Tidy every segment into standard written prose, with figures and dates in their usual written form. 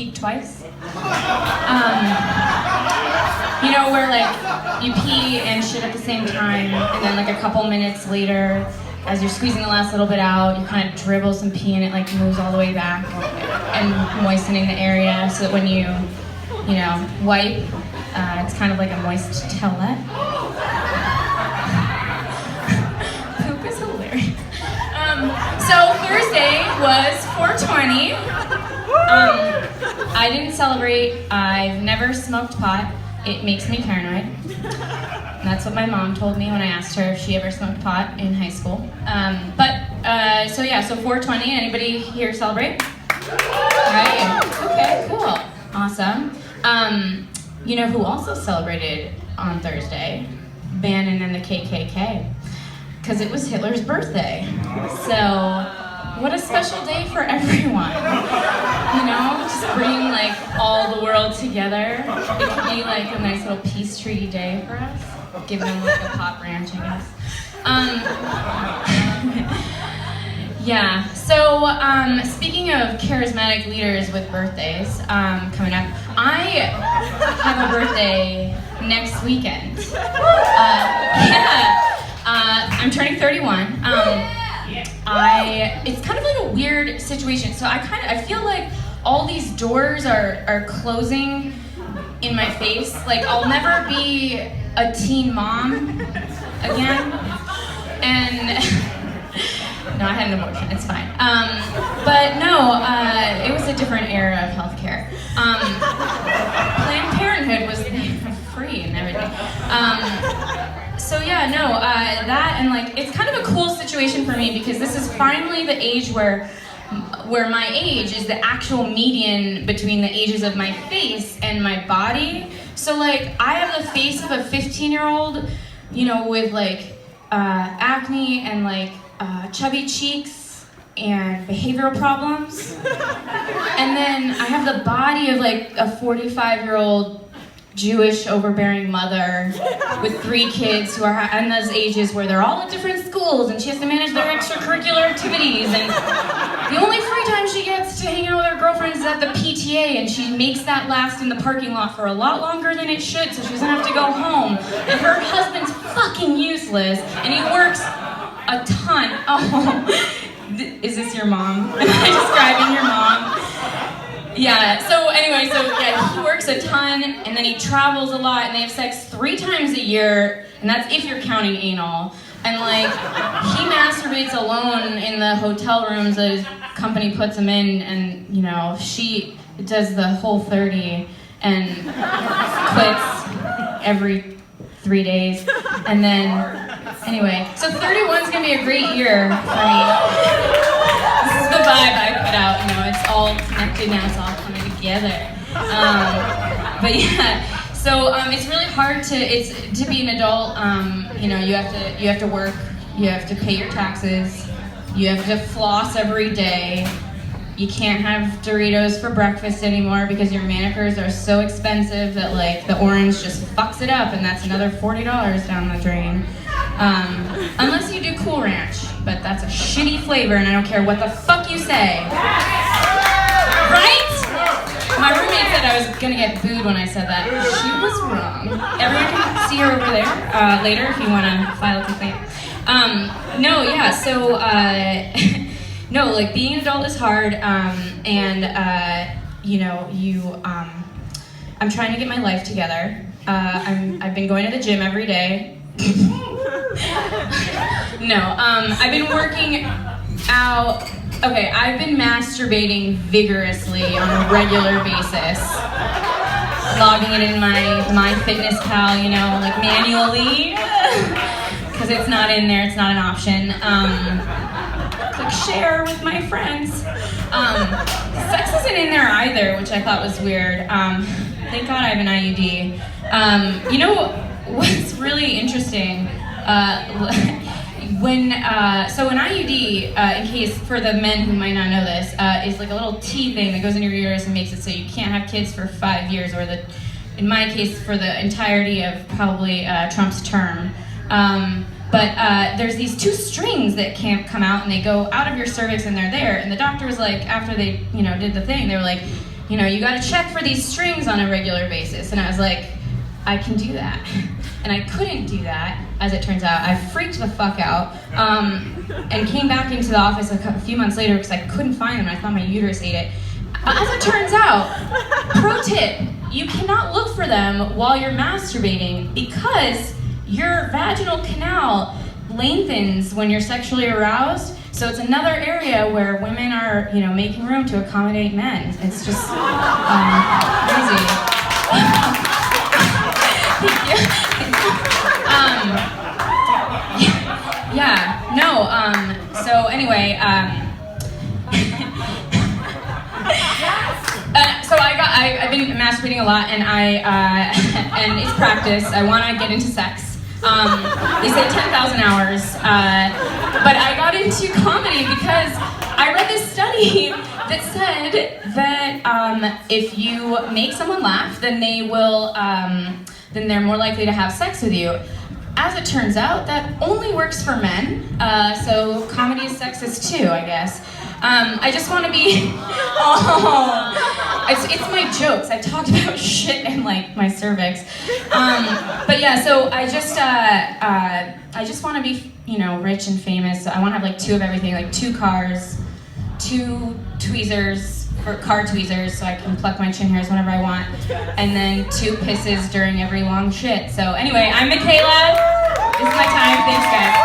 peed twice. You know, where like you pee and shit at the same time, and then like a couple minutes later, as you're squeezing the last little bit out, you kind of dribble some pee and it like moves all the way back and moistening the area so that when you know, wipe, it's kind of like a moist towelette. Poop is hilarious. So Thursday was 420. I didn't celebrate. I've never smoked pot. It makes me paranoid. That's what my mom told me when I asked her if she ever smoked pot in high school. So 420. Anybody here celebrate? Right. Okay, cool. Awesome. You know who also celebrated on Thursday? Bannon and the KKK. Because it was Hitler's birthday. So, what a special day for everyone. You know, just bringing like all the world together. It could be like a nice little peace treaty day for us. Giving them like a pot branch, I guess. Yeah, so speaking of charismatic leaders with birthdays coming up, I have a birthday next weekend. I'm turning 31. It's kind of like a weird situation. So I feel like all these doors are closing in my face. Like I'll never be a teen mom again. And no, I had an abortion, it's fine. But no, it was a different era of healthcare. Planned Parenthood was free and everything. That and like, it's kind of a cool situation for me because this is finally the age where my age is the actual median between the ages of my face and my body. So like, I have the face of a 15-year-old, you know, with like acne and like chubby cheeks and behavioral problems. And then I have the body of like a 45-year-old Jewish overbearing mother with 3 kids who are in those ages where they're all at different schools and she has to manage their extracurricular activities, and the only free time she gets to hang out with her girlfriends is at the PTA, and she makes that last in the parking lot for a lot longer than it should so she doesn't have to go home, and her husband's fucking useless and he works a ton. Oh, is this your mom? Am I describing your mom? Yeah, he works a ton, and then he travels a lot, and they have sex 3 times a year, and that's if you're counting anal. And like, he masturbates alone in the hotel rooms that his company puts him in, and you know, she does the whole 30 and quits every 3 days. And then, anyway, so 31's gonna be a great year for me. This is the vibe I put out, you know, it's all connected now, it's all coming together. It's really hard to be an adult. You know, you have to work, you have to pay your taxes, you have to floss every day. You can't have Doritos for breakfast anymore because your manicures are so expensive that like the orange just fucks it up, and that's another $40 down the drain. Unless you do Cool Ranch, but that's a shitty flavor and I don't care what the fuck you say. Right? My roommate said I was gonna get booed when I said that. She was wrong. Everyone can see her over there later if you wanna file a complaint. No, like being an adult is hard, I'm trying to get my life together. I've been going to the gym every day. I've been working out. Okay, I've been masturbating vigorously on a regular basis. Logging it in my fitness pal, you know, like manually. Because it's not in there, it's not an option. Click share with my friends. Sex isn't in there either, which I thought was weird. Thank God I have an IUD. You know what's really interesting? An IUD, in case for the men who might not know this, is like a little T thing that goes in your uterus and makes it so you can't have kids for 5 years, or in my case, for the entirety of probably Trump's term. But there's these 2 strings that can't come out, and they go out of your cervix and they're there. And the doctor was like, after they, did the thing, they were like, you know, you gotta check for these strings on a regular basis. And I was like, I can do that. And I couldn't do that, as it turns out. I freaked the fuck out, and came back into the office a few months later because I couldn't find them and I thought my uterus ate it. As it turns out, pro tip, you cannot look for them while you're masturbating because your vaginal canal lengthens when you're sexually aroused. So it's another area where women are, you know, making room to accommodate men. It's just crazy. Thank you. Yeah, no, so anyway, so I've been masturbating a lot, and and it's practice. I want to get into sex. They say 10,000 hours, but I got into comedy because I read this study that said that if you make someone laugh, then they will, then they're more likely to have sex with you. As it turns out, that only works for men, so comedy is sexist too, I guess. I just want to be, it's my jokes. I talked about shit and like my cervix. But yeah, so I just want to be, you know, rich and famous. So I want to have like 2 of everything, like 2 cars, 2 tweezers, or car tweezers, so I can pluck my chin hairs whenever I want, and then 2 pisses during every long shit. So anyway, I'm Michaela. This is my time. Thanks, guys.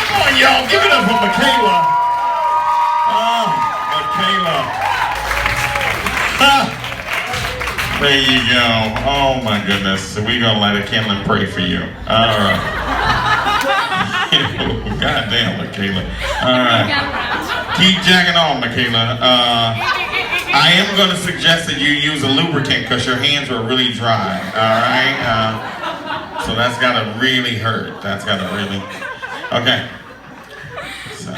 Come on, y'all, give it up for Michaela. Oh, Michaela. There you go. Oh my goodness. So we're gonna light a candle and pray for you. All right. God damn, Michaela. All right. Keep jacking on, Michaela. I am going to suggest that you use a lubricant because your hands are really dry. All right. So that's got to really hurt. That's got to really. Okay. So.